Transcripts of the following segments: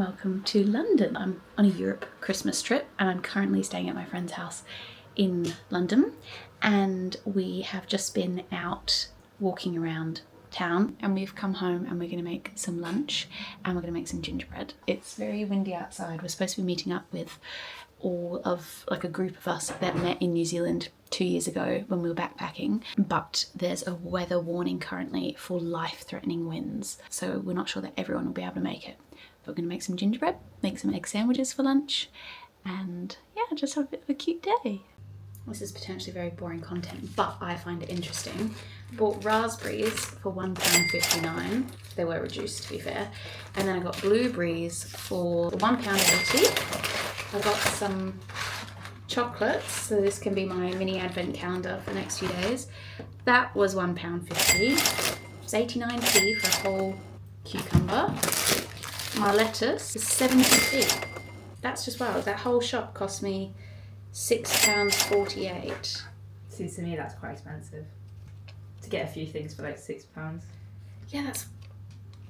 welcome to London. I'm on a Europe Christmas trip and I'm currently staying at my friend's house in London, and we have just been out walking around town and we've come home and we're going to make some lunch and we're going to make some gingerbread. It's very windy outside. We're supposed to be meeting up with all of like a group of us that met in New Zealand 2 years ago when we were backpacking, but there's a weather warning currently for life-threatening winds, so we're not sure that everyone will be able to make it. But we're going to make some gingerbread, make some egg sandwiches for lunch, and yeah, just have a bit of a cute day. This is potentially very boring content, but I find it interesting. Bought raspberries for £1.59. They were reduced, to be fair. And then I got blueberries for £1.80. I got some chocolates, so this can be my mini advent calendar for the next few days. That was £1.50. It was 89p for a whole cucumber. My lettuce is 70p. That's just wow. That whole shop cost me £6.48. See, to me that's quite expensive. To get a few things for like £6. Yeah, that's...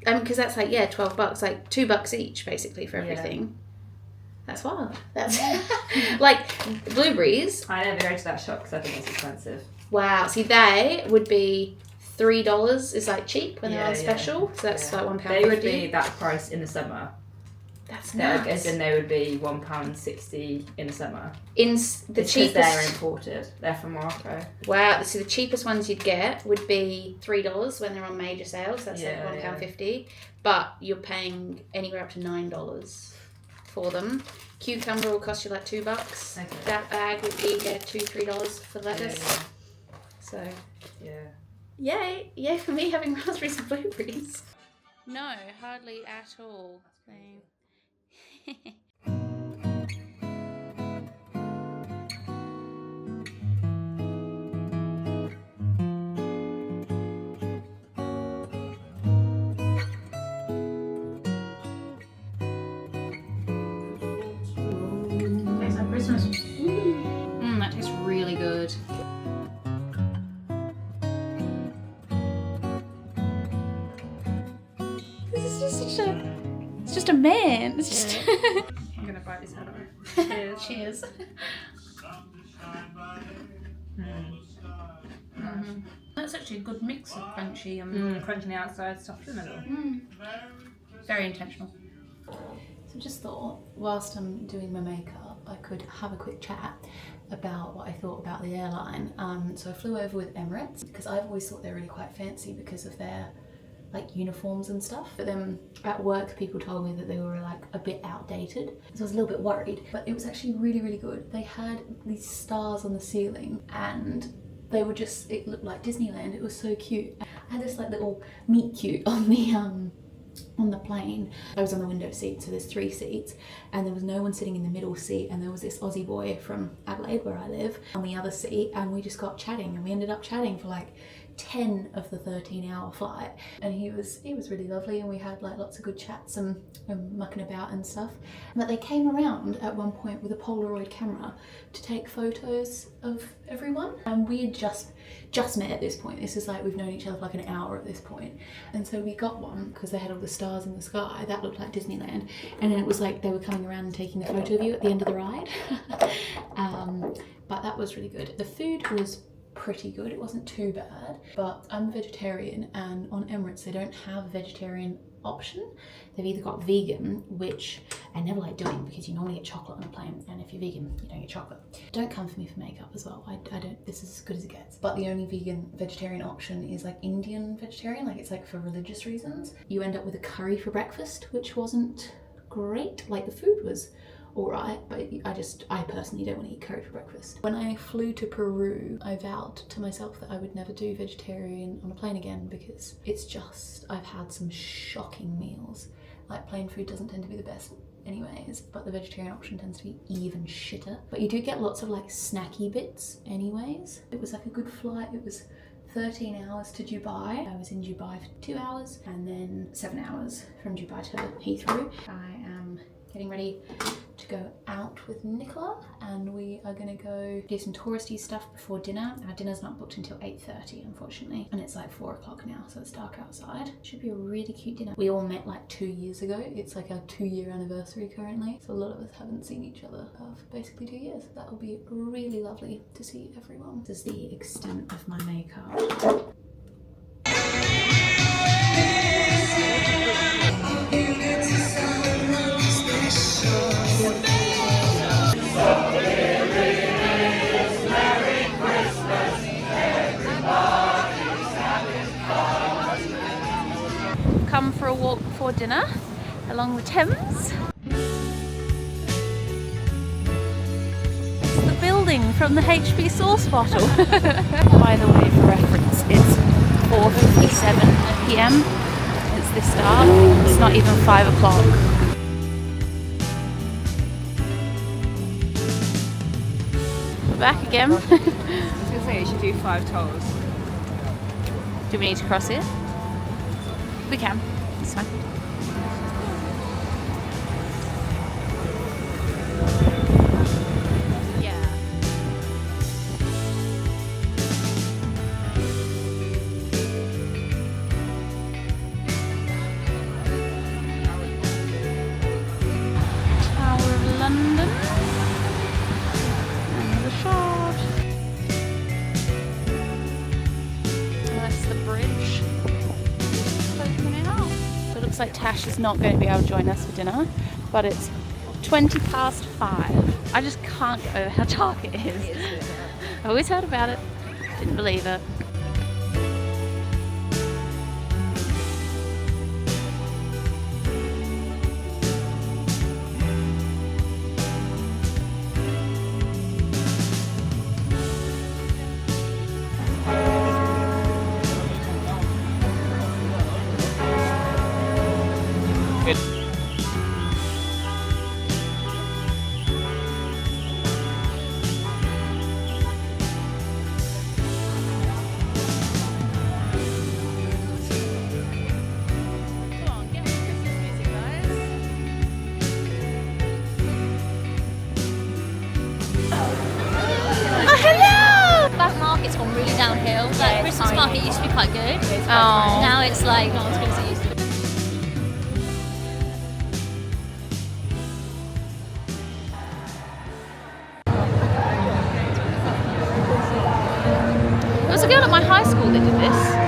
because that's like, yeah, $12, like $2 each basically for everything. Yeah. That's wild. That's like blueberries. I never go to that shop because I think it's expensive. Wow. See, they would be $3 is like cheap when they're on special. So that's like £1.50. They would be that price in the summer. That's nuts. As in they would be £1.60 in the summer. In the cheapest, they're imported. They're from Morocco. Wow. So the cheapest ones you'd get would be $3 when they're on major sales. That's like £1.50. But you're paying anywhere up to $9 for them. Cucumber will cost you like $2. Okay. That bag would be $2-3 for lettuce. Yeah. So yay for me having raspberries and blueberries. No, hardly at all. Tastes like Christmas. That tastes really good. This is just such a... It's just a man. It's just... I'm gonna bite this head off. Cheers. Cheers. That's actually a good mix of crunchy and crunchy on the outside, soft in the middle. Very intentional. So just thought, whilst I'm doing my makeup, I could have a quick chat about what I thought about the airline. So I flew over with Emirates because I've always thought they're really quite fancy because of their like uniforms and stuff. But then at work people told me that they were like a bit outdated, so I was a little bit worried, but it was actually really good. They had these stars on the ceiling and they were just, it looked like Disneyland. It was so cute. I had this like little meet cute on the plane. I was on the window seat, so there's 3 seats, and there was no one sitting in the middle seat, and there was this Aussie boy from Adelaide where I live on the other seat, and we just got chatting, and we ended up chatting for like 10 of the 13-hour flight, and he was really lovely, and we had like lots of good chats and mucking about and stuff. But they came around at one point with a Polaroid camera to take photos of everyone, and we had just met at this point. This is like, we've known each other for like an hour at this point, and so we got one because they had all the stars in the sky that looked like Disneyland, and then it was like they were coming around and taking the photo of you at the end of the ride. But that was really good. The food was pretty good. It wasn't too bad, but I'm a vegetarian, and on Emirates they don't have a vegetarian option. They've either got vegan, which I never like doing because you normally get chocolate on a plane, and if you're vegan you don't get chocolate. Don't come for me for makeup as well. I don't, this is as good as it gets. But the only vegetarian option is like Indian vegetarian, like it's like for religious reasons. You end up with a curry for breakfast, which wasn't great. Like the food was alright, but I personally don't want to eat curry for breakfast. When I flew to Peru, I vowed to myself that I would never do vegetarian on a plane again because it's just, I've had some shocking meals. Like plane food doesn't tend to be the best anyways, but the vegetarian option tends to be even shitter. But you do get lots of like snacky bits anyways. It was like a good flight. It was 13 hours to Dubai. I was in Dubai for 2 hours and then 7 hours from Dubai to Heathrow. I am getting ready to go out with Nicola and we are gonna go do some touristy stuff before dinner. Our dinner's not booked until 8:30, unfortunately, and it's like 4 o'clock now, so it's dark outside. Should be a really cute dinner. We all met like 2 years ago. It's like our 2-year anniversary currently, so a lot of us haven't seen each other for basically 2 years. That will be really lovely to see everyone. This is the extent of my makeup. Come for a walk before dinner along the Thames. It's the building from the HP sauce bottle. By the way, for reference, it's 4:57 PM. It's the start. It's not even 5 o'clock. We're back again. I was gonna say you should do 5 tolls. Do we need to cross it? We can. It's fine. Yeah. Tower of London. And the Shard. That's the bridge. So it looks like Tash is not going to be able to join us for dinner, but it's 5:20. I just can't get over how dark it is. I always heard about it, didn't believe it. It's gone really downhill. Like Christmas market used to be quite good. Oh. Now it's like not as good as it used to be. There was a girl at my high school that did this.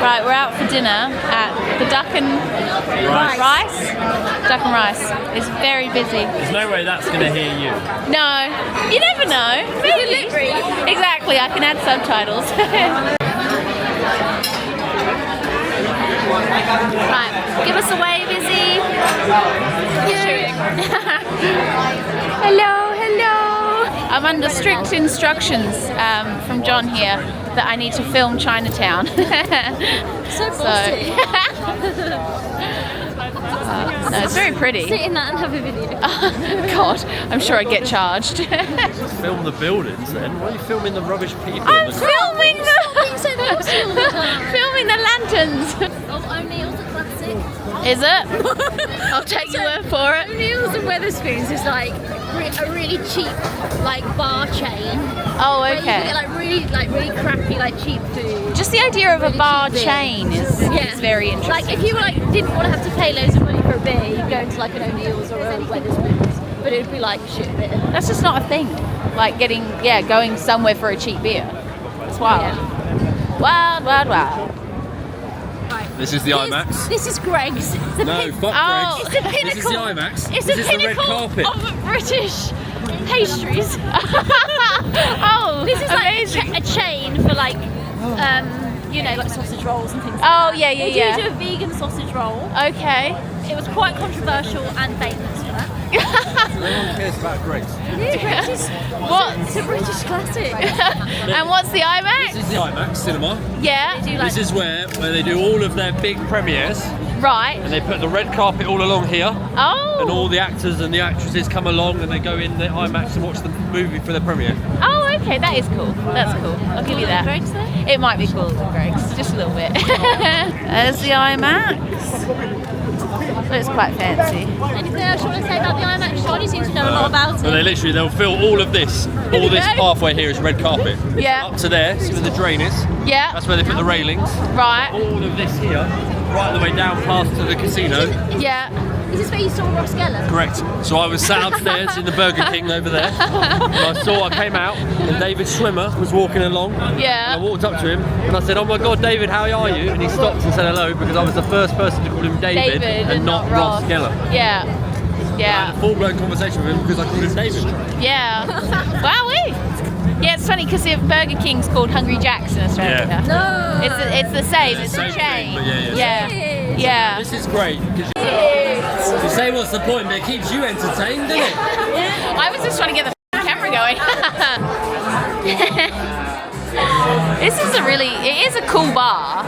Right, we're out for dinner at the Duck and Rice. Duck and Rice. It's very busy. There's no way that's going to hear you. No, you never know. Maybe. Exactly, I can add subtitles. Right, give us a wave, Izzy. Hello, hello. I'm under strict instructions from John here that I need to film Chinatown. So bossy. No, it's very pretty. Sit in that and have a video. God, I'm sure I'd get charged. Film the buildings then. Why are you filming the rubbish people? I'm filming filming the lanterns. Oh, O'Neill's a classic. Is it? I'll take your word for it. O'Neill's and Wetherspoons is like a really cheap like bar chain. Oh, Where you okay. can get really crappy like cheap food. Just the idea of a Really bar cheap beer. chain is very interesting. Like if you didn't want to have to pay loads of money for a beer, you'd go to like an O'Neill's or a Wetherspoons, but it'd be like shit beer. That's just not a thing. Like going somewhere for a cheap beer. It's wild. Yeah. Wild, wild, wild. This is the IMAX. This is Greg's. No, fuck Oh. Greg's. It's the pinnacle. This is the IMAX. It's this the is the red pinnacle carpet. of British pastries. Oh, This is like amazing. a chain for like, like sausage rolls and things like Oh, that. yeah, They do a vegan sausage roll. Okay. It was quite controversial and famous for that. No one cares about Grace. It's a British classic. And what's the IMAX? This is the IMAX cinema. Yeah. This is where they do all of their big premieres, Right. and they put the red carpet all along here, Oh. and all the actors and the actresses come along and they go in the IMAX and watch the movie for the premiere. Oh, okay, that is cool. That's cool. I'll give you that. Greg's there? It might be cooler than Greg's, just a little bit. There's the IMAX. Looks quite fancy. Anything else you want to say about the IMAX, Sean? You seem to know a lot about So it. they'll fill all this pathway here is red carpet. Yeah. Up to there, see where the drain is. Yeah. That's where they put the railings. Right. All of this here, right the way down past to the casino. Yeah. Is this where you saw Ross Geller? Correct. So I was sat upstairs in the Burger King over there, and I came out, and David Schwimmer was walking along. Yeah. And I walked up to him, and I said, "Oh my God, David, how are you?" And he stopped and said hello because I was the first person to call him David and not Ross Geller. Yeah. I Yeah. had a full-blown conversation with him because I called him David. Yeah. Wowee. Yeah, it's funny because Burger King's called Hungry Jack's in Australia. Yeah. No. It's the same. It's a Same chain. thing, but yeah. Yeah. Yeah. This is great because you say what's the point, but it keeps you entertained, doesn't it? I was just trying to get the camera going. It is a cool bar.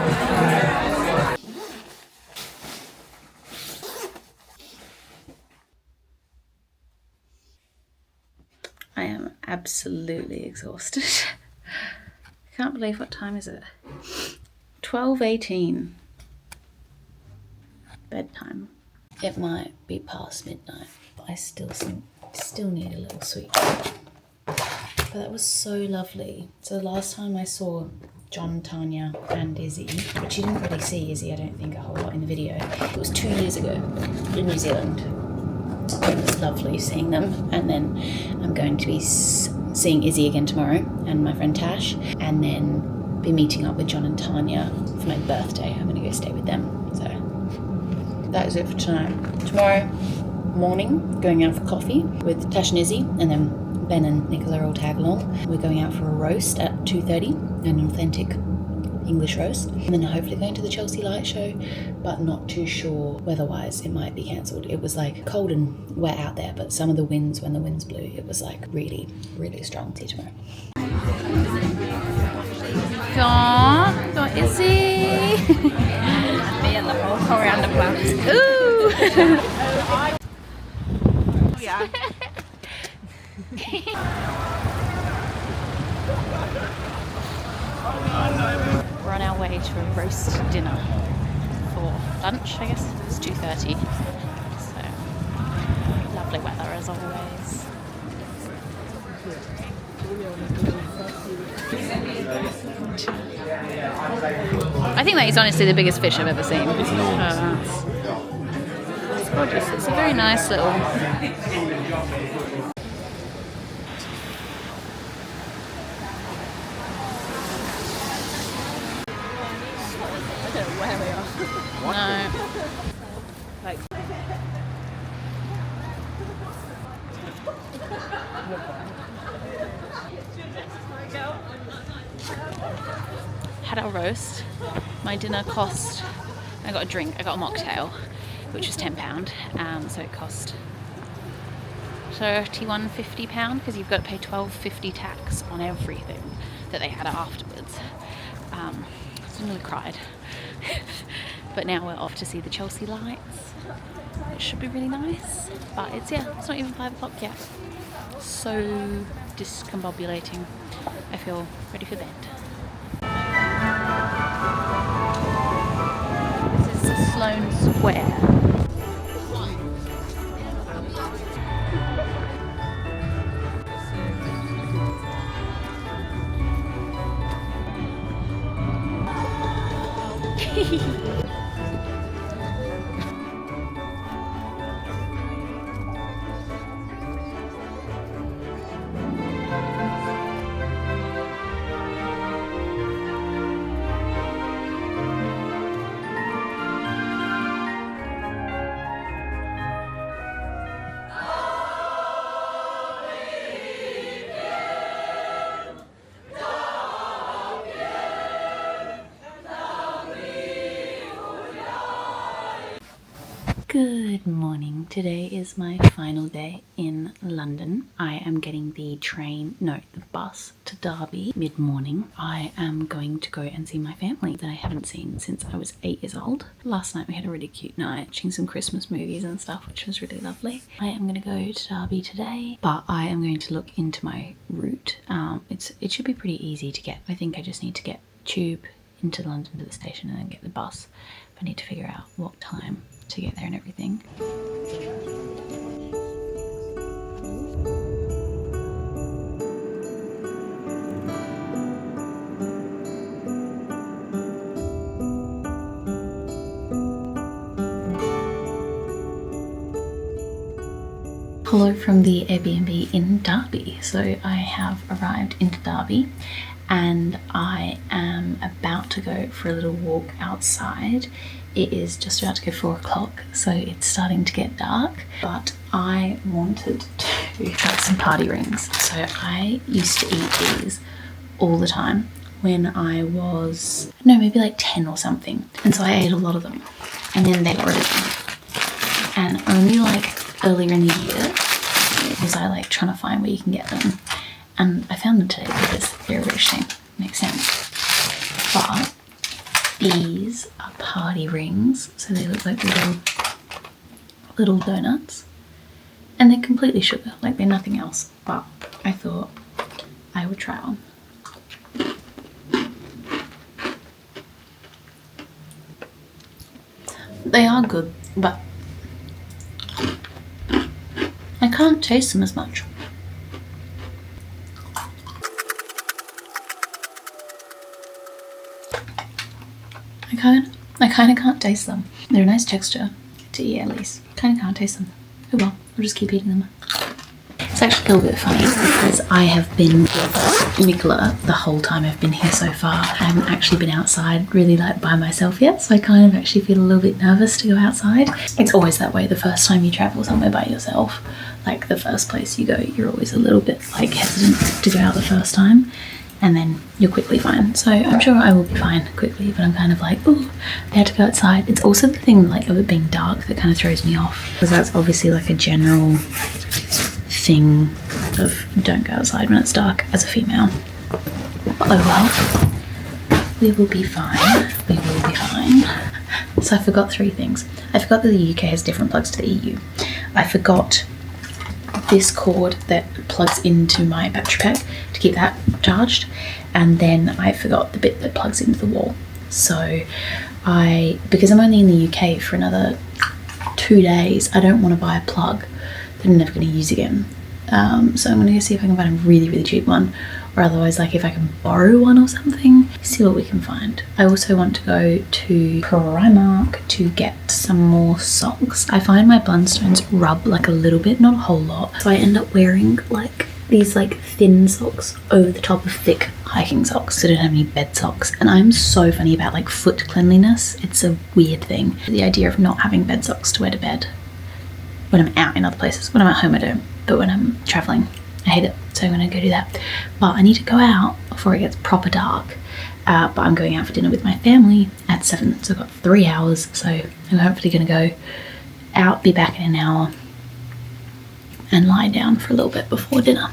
I am absolutely exhausted. I can't believe, what time is it? 12:18. Bedtime. It might be past midnight, but I still need a little sweet. But that was so lovely. So the last time I saw John, Tanya and Izzy, which you didn't really see Izzy, I don't think, a whole lot in the video, it was 2 years ago in New Zealand. It was lovely seeing them, and then I'm going to be seeing Izzy again tomorrow and my friend Tash, and then be meeting up with John and Tanya for my birthday. I'm going to go stay with them. So that is it for tonight. Tomorrow morning, going out for coffee with Tash and Izzy, and then Ben and Nicola will tag along. We're going out for a roast at 2:30, an authentic English roast, and then hopefully going to the Chelsea Light Show, but not too sure weather-wise. It might be cancelled. It was like cold and wet out there, but some of the winds, when the winds blew, it was like really, really strong. See you tomorrow. Got Izzy. Me and the whole coriander plant. Ooh. Yeah. We're on our way to a roast dinner for lunch, I guess. It's 2:30. So lovely weather as always. I think that is honestly the biggest fish I've ever seen. It's gorgeous. It's a very nice little. No. Like. Had our roast. My dinner cost. I got a drink. I got a mocktail, which was £10. So it cost £31.50 because you've got to pay £12.50 tax on everything that they had afterwards. So I nearly cried. But now we're off to see the Chelsea lights. It should be really nice. But it's not even 5 o'clock yet. So discombobulating. I feel ready for bed. This is Sloane Square. Good morning. Today is my final day in London. I am getting the bus to Derby mid-morning. I am going to go and see my family that I haven't seen since I was 8 years old. Last night we had a really cute night watching some Christmas movies and stuff, which was really lovely. I am going to go to Derby today, but I am going to look into my route. It should be pretty easy to get. I think I just need to get tube into London to the station and then get the bus. But I need to figure out what time to get there and everything. Hello from the Airbnb in Derby. So I have arrived into Derby and I am about to go for a little walk outside. It is just about to go 4 o'clock, so it's starting to get dark, but I wanted to have some party rings. So I used to eat these all the time when I was, maybe like 10 or something. And so I ate a lot of them and then they got rid of them. And only like earlier in the year was I like trying to find where you can get them. And I found them today because they're a British thing. Makes sense. But these are party rings, so they look like little donuts, and they're completely sugar, like they're nothing else. But I thought I would try one. They are good, but I can't taste them as much. I kind of can't taste them. They're a nice texture to eat at least. Kind of can't taste them. Oh well, I'll just keep eating them. It's actually a little bit funny because I have been with Nicola the whole time I've been here so far. I haven't actually been outside really like by myself yet, so I kind of actually feel a little bit nervous to go outside. It's always that way the first time you travel somewhere by yourself. Like the first place you go, you're always a little bit like hesitant to go out the first time. And then you're quickly fine. So I'm sure I will be fine quickly, but I'm kind of like, oh, I had to go outside. It's also the thing like of it being dark that kind of throws me off, because that's obviously like a general thing of don't go outside when it's dark as a female. But oh well, we will be fine. We will be fine. So I forgot 3 things. I forgot that the UK has different plugs to the EU. I forgot this cord that plugs into my battery pack to keep that charged, and then I forgot the bit that plugs into the wall. So because I'm only in the UK for another 2 days, I don't want to buy a plug that I'm never going to use again. So I'm going to go see if I can find a really, really cheap one, or otherwise like if I can borrow one or something, see what we can find. I also want to go to Primark to get some more socks. I find my Blundstones rub like a little bit, not a whole lot, so I end up wearing like these like thin socks over the top of thick hiking socks, so I don't have any bed socks. And I'm so funny about like foot cleanliness. It's a weird thing, the idea of not having bed socks to wear to bed when I'm out in other places. When I'm at home I don't, but when I'm traveling I hate it, so I'm gonna go do that. But I need to go out before it gets proper dark. But I'm going out for dinner with my family at 7, so I've got 3 hours. So I'm hopefully gonna go out, be back in an hour, and lie down for a little bit before dinner.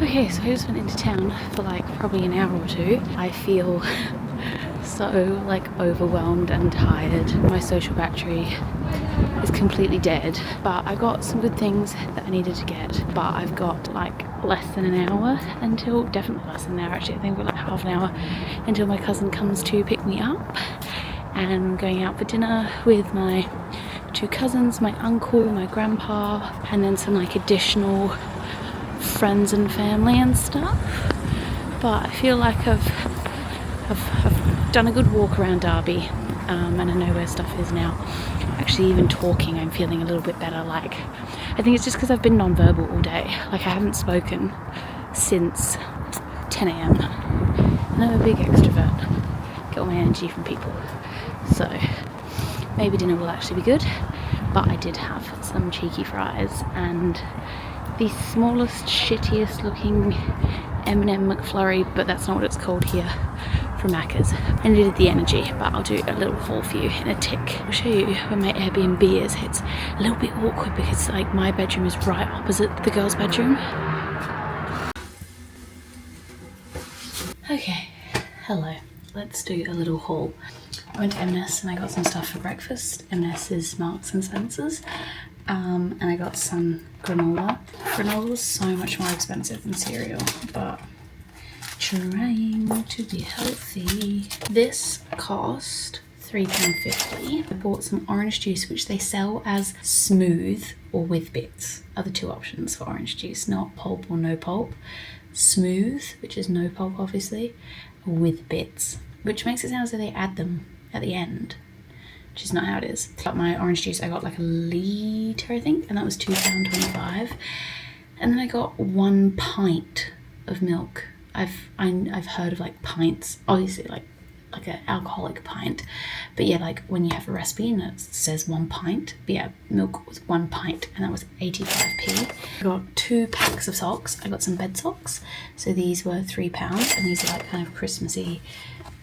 Okay, so I just went into town for like probably an hour or 2. I feel so like overwhelmed and tired. My social battery is completely dead, but I got some good things that I needed to get. But I've got like less than an hour until, definitely less than an hour actually, I think we're like half an hour until my cousin comes to pick me up. And I'm going out for dinner with my 2 cousins, my uncle, my grandpa, and then some like additional friends and family and stuff. But I feel like I've done a good walk around Derby, and I know where stuff is now. Actually, even talking, I'm feeling a little bit better. Like, I think it's just because I've been non-verbal all day. Like, I haven't spoken since 10 a.m. and I'm a big extrovert. Get all my energy from people. So maybe dinner will actually be good. But I did have some cheeky fries and the smallest, shittiest looking M&M McFlurry, but that's not what it's called here from Macca's. I needed the energy, but I'll do a little haul for you in a tick. I'll show you where my Airbnb is. It's a little bit awkward because like my bedroom is right opposite the girls' bedroom. Okay, hello. Let's do a little haul. I went to M&S and I got some stuff for breakfast. M&S is Marks and Spencer's. And I got some granola. Granola was so much more expensive than cereal, but trying to be healthy. This cost £3.50. I bought some orange juice, which they sell as smooth or with bits are the two options for orange juice, not pulp or no pulp. Smooth, which is no pulp obviously, with bits, which makes it sound as though they add them at the end, which is not how it is. But my orange juice, I got like a litre, I think, and that was £2.25. And then I got 1 pint of milk. I've heard of like pints, obviously like an alcoholic pint, but yeah, like when you have a recipe and it says 1 pint, but yeah, milk was 1 pint, and that was 85p. I got 2 packs of socks. I got some bed socks, so these were £3, and these are like kind of Christmassy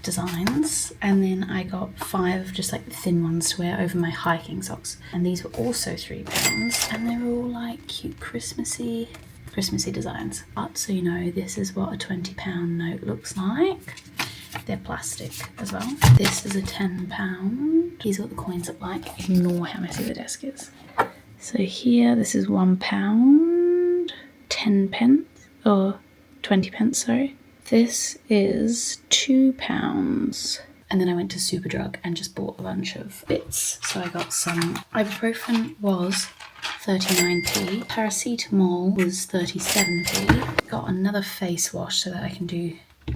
designs. And then I got 5 just like thin ones to wear over my hiking socks, and these were also £3, and they were all like cute Christmassy designs. But so you know, this is what a £20 note looks like. They're plastic as well. This is a £10. These are what the coins look like. Ignore how messy the desk is. So here, this is £1, 10 pence, or 20 pence, sorry. This is £2. And then I went to Superdrug and just bought a bunch of bits. So I got some ibuprofen was 39p. Paracetamol was 37p. Got another face wash so that I can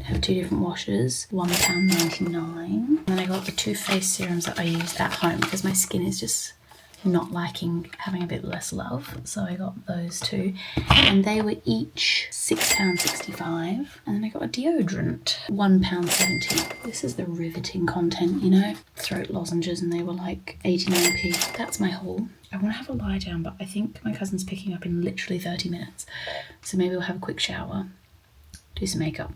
have 2 different washes, £1.99. And then I got the 2 face serums that I use at home because my skin is just not liking having a bit less love, so I got those 2, and they were each £6.65. And then I got a deodorant, £1.70. This is the riveting content, you know, throat lozenges, and they were like 89p. That's my haul. I want to have a lie down, but I think my cousin's picking up in literally 30 minutes, so maybe we'll have a quick shower, do some makeup,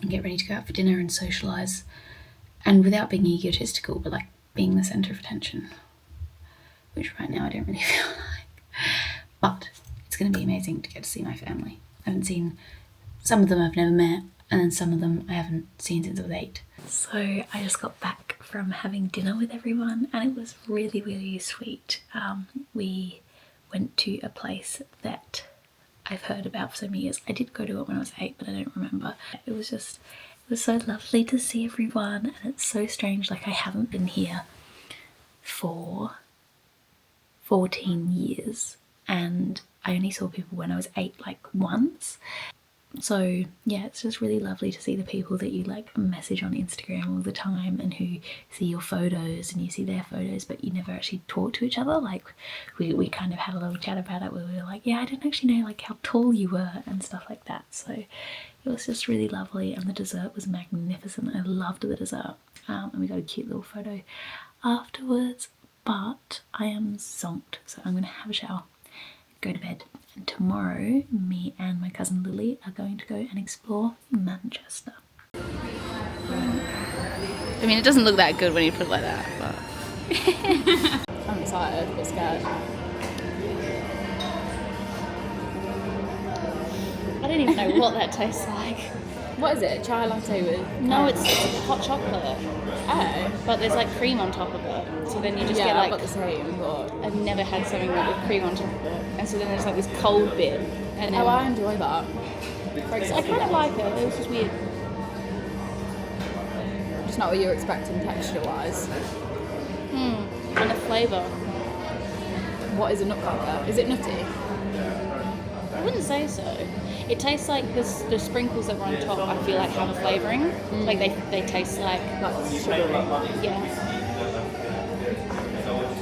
and get ready to go out for dinner and socialise, and without being egotistical, but like being the centre of attention, which right now I don't really feel like. But it's going to be amazing to get to see my family. I haven't seen, some of them I've never met, and then some of them I haven't seen since I was 8. So I just got back from having dinner with everyone, and it was really, really sweet. We went to a place that I've heard about for so many years. I did go to it when I was 8, but I don't remember. It was so lovely to see everyone, and it's so strange, like I haven't been here for 14 years, and I only saw people when I was 8, like once. So yeah, it's just really lovely to see the people that you like message on Instagram all the time, and who see your photos and you see their photos, but you never actually talk to each other. Like we kind of had a little chat about it where we were like, yeah, I didn't actually know like how tall you were and stuff like that. So it was just really lovely, and the dessert was magnificent. I loved the dessert, and we got a cute little photo afterwards. But I am zonked, so I'm gonna have a shower, go to bed, and tomorrow me and my cousin Lily are going to go and explore Manchester. I mean, it doesn't look that good when you put it like that, but I'm excited but scared. I don't even know what that tastes like. What is it? Chai latte with? No, it's hot chocolate. Oh. But there's like cream on top of it. So then you just get I've like... got the same, but... I've never had something with cream on top of it. And so then there's like this cold bit. And then... Oh, I enjoy that. I kind of like it. It was just weird. Just not what you were expecting texture-wise. And the flavour. What is a nut cracker? Is it nutty? I wouldn't say so. It tastes like the sprinkles that were on top, I feel like have a flavouring. Like they taste like sugary. Yeah.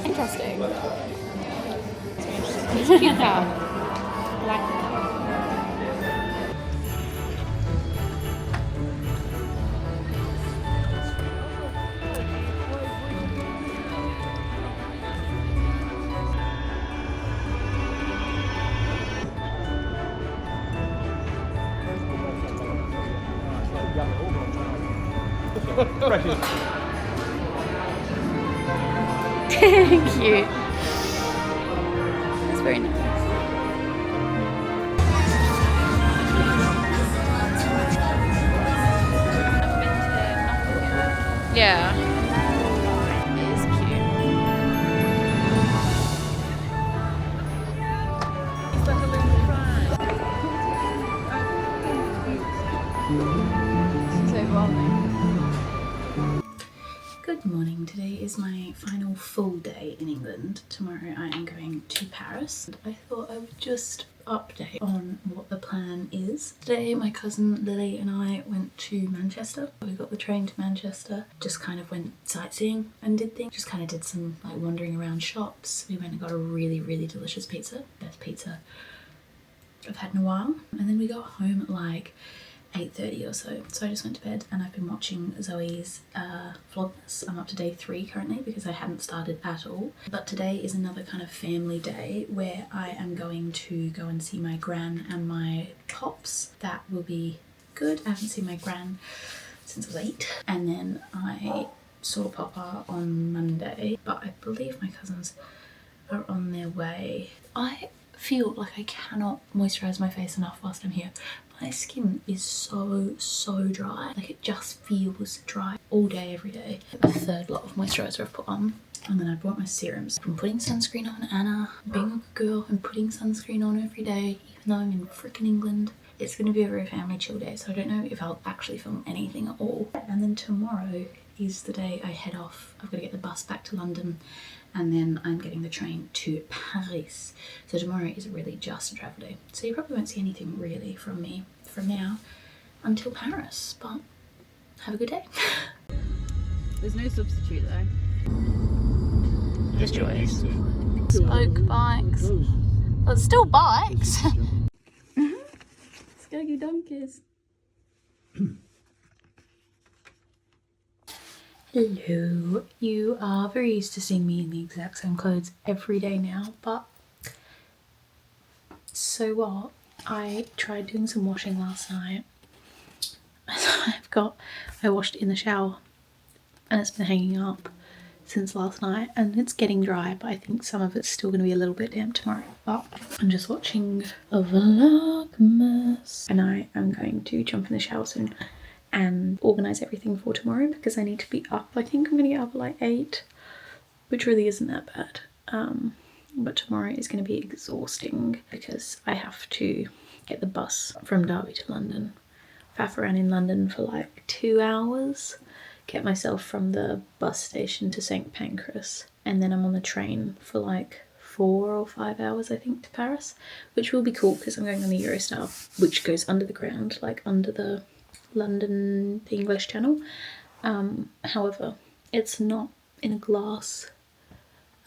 Interesting. It's very interesting. It's cute cow. I like the cow. Cute. That's very nice. Yeah. It is cute. She's overwhelming. Good morning. Today is my final full day in England. Tomorrow I am going to Paris. I thought I would just update on what the plan is. Today my cousin Lily and I went to Manchester. We got the train to Manchester, just kind of went sightseeing and did things. Just kind of did some like wandering around shops. We went and got a really delicious pizza. Best pizza I've had in a while. And then we got home at like 8:30 or so. So I just went to bed and I've been watching Zoe's vlogmas. I'm up to day 3 currently because I hadn't started at all. But today is another kind of family day where I am going to go and see my gran and my pops. That will be good. I haven't seen my gran since I was 8. And then I saw Papa on Monday, but I believe my cousins are on their way. I feel like I cannot moisturize my face enough whilst I'm here. My skin is so dry. Like it just feels dry all day, every day. A third lot of moisturizer I've put on. And then I brought my serums. I'm putting sunscreen on, Anna. Being a good girl, I'm putting sunscreen on every day, even though I'm in frickin' England. It's gonna be a very family chill day, so I don't know if I'll actually film anything at all. And then tomorrow is the day I head off. I've got to get the bus back to London, and then I'm getting the train to Paris. So tomorrow is really just a travel day. So you probably won't see anything really from me from now until Paris, but have a good day. There's no substitute though. There's Chores. Spoke bikes. Well, it's still bikes. Skaggy donkeys. Hello. You are very used to seeing me in the exact same clothes every day now, but so what? I tried doing some washing last night. I washed in the shower and it's been hanging up since last night and it's getting dry, but I think some of it's still going to be a little bit damp tomorrow. But I'm just watching a vlogmas and I am going to jump in the shower soon and organise everything for tomorrow because I need to be up. I think I'm going to get up at like 8, which really isn't that bad. But tomorrow is going to be exhausting because I have to get the bus from Derby to London, faff around in London for like 2 hours, get myself from the bus station to St Pancras, and then I'm on the train for like 4 or 5 hours I think to Paris, which will be cool because I'm going on the Eurostar, which goes under the ground, like under the London, the English Channel. However, it's not in a glass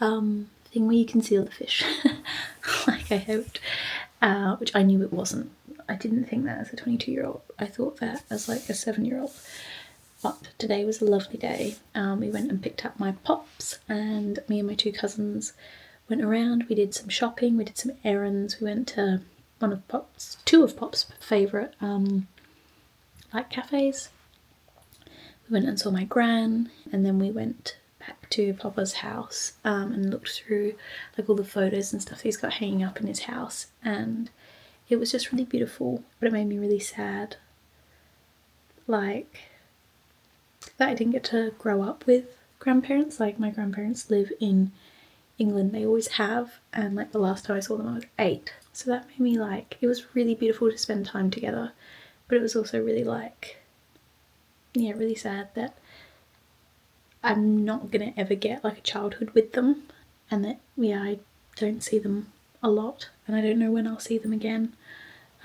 thing where you can see all the fish like I hoped, which I knew it wasn't. I didn't think that as a 22-year-old. I thought that as like a 7-year-old. But today was a lovely day. We went and picked up my pops and me and my 2 cousins went around. We did some shopping, we did some errands. We went to two of Pop's favourite like cafes. We went and saw my gran, and then we went back to Papa's house and looked through like all the photos and stuff he's got hanging up in his house, and it was just really beautiful, but it made me really sad like that I didn't get to grow up with grandparents. Like my grandparents live in England, they always have, and like the last time I saw them I was 8, so that made me like, it was really beautiful to spend time together. But it was also really like, yeah, really sad that I'm not gonna ever get like a childhood with them, and that, yeah, I don't see them a lot and I don't know when I'll see them again,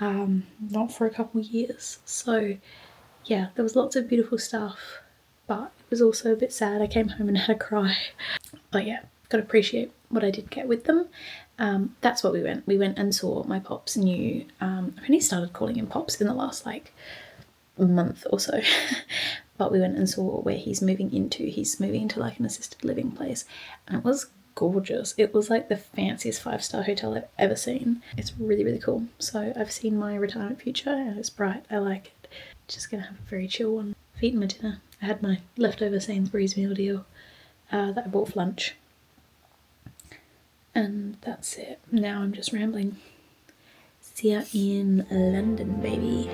not for a couple years. So yeah, there was lots of beautiful stuff, but it was also a bit sad. I came home and had a cry. But yeah, gotta appreciate what I did get with them. That's what we went and saw my pop's new, I've only started calling him Pops in the last like month or so, but we went and saw where he's moving into. He's moving into like an assisted living place, and it was gorgeous. It was like the fanciest 5-star hotel I've ever seen. It's really cool. So I've seen my retirement future and it's bright. I like it. Just gonna have a very chill one I've eaten my dinner. I had my leftover Sainsbury's meal deal that I bought for lunch. And that's it. Now I'm just rambling. See ya in London, baby.